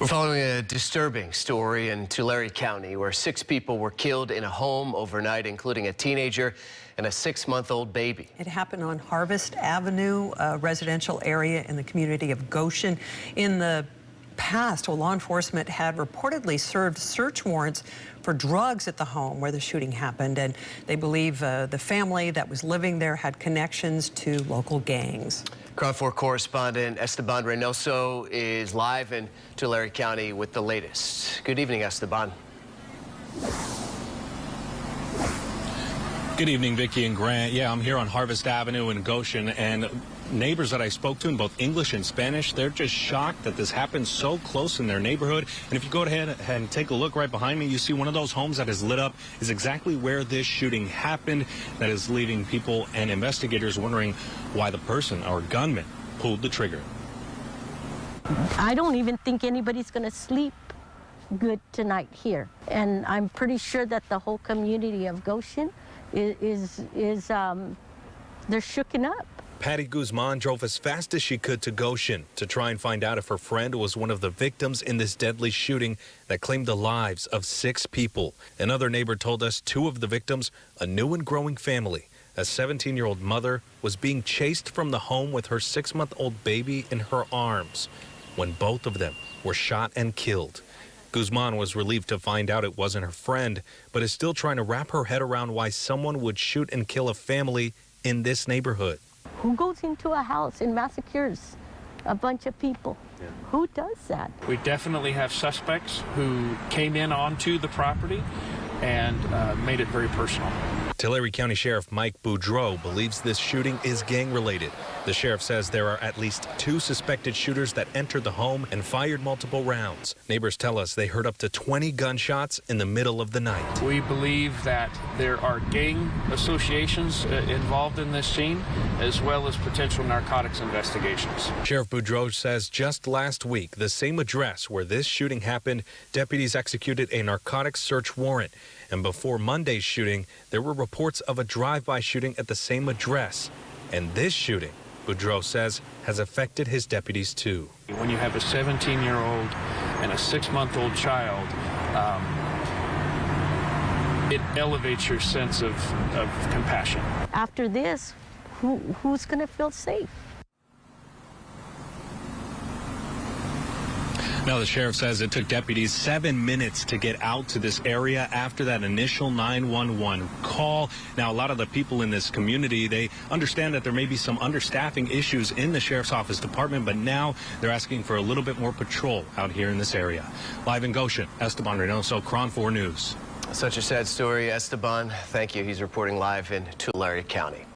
We're following a disturbing story in Tulare County where 6 people were killed in a home overnight, including a teenager and a 6-month-old baby. It happened on Harvest Avenue, a residential area in the community of Goshen. In the past, law enforcement had reportedly served search warrants for drugs at the home where the shooting happened, and they believe the family that was living there had connections to local gangs. KRON 4 correspondent Esteban Reynoso is live in Tulare County with the latest. Good evening, Esteban. Good evening, Vicki and Grant. Yeah, I'm here on Harvest Avenue in Goshen, and neighbors that I spoke to in both English and Spanish, they're just shocked that this happened so close in their neighborhood. And if you go ahead and take a look right behind me, you see one of those homes that is lit up is exactly where this shooting happened. That is leaving people and investigators wondering why the person or gunman pulled the trigger. I don't even think anybody's going to sleep good tonight here. And I'm pretty sure that the whole community of Goshen they're shooken up. Patty Guzman drove as fast as she could to Goshen to try and find out if her friend was one of the victims in this deadly shooting that claimed the lives of 6 people. Another neighbor told us 2 of the victims, a new and growing family. A 17-year-old mother was being chased from the home with her 6-month-old baby in her arms when both of them were shot and killed. Guzman was relieved to find out it wasn't her friend, but is still trying to wrap her head around why someone would shoot and kill a family in this neighborhood. Who goes into a house and massacres a bunch of people? Yeah. Who does that? We definitely have suspects who came in onto the property and made it very personal. Tulare County Sheriff Mike Boudreau believes this shooting is gang-related. The sheriff says there are at least 2 suspected shooters that entered the home and fired multiple rounds. Neighbors tell us they heard up to 20 gunshots in the middle of the night. We believe that there are gang associations involved in this scene, as well as potential narcotics investigations. Sheriff Boudreau says just last week, the same address where this shooting happened, deputies executed a narcotics search warrant. And before Monday's shooting, there were reports of a drive-by shooting at the same address. And this shooting, Boudreau says, has affected his deputies too. When you have a 17-year-old and a 6-month-old child, it elevates your sense of compassion. After this, who's going to feel safe? Now, the sheriff says it took deputies 7 minutes to get out to this area after that initial 911 call. Now, a lot of the people in this community, they understand that there may be some understaffing issues in the sheriff's office department, but now they're asking for a little bit more patrol out here in this area. Live in Goshen, Esteban Reynoso, KRON 4 News. Such a sad story, Esteban. Thank you. He's reporting live in Tulare County.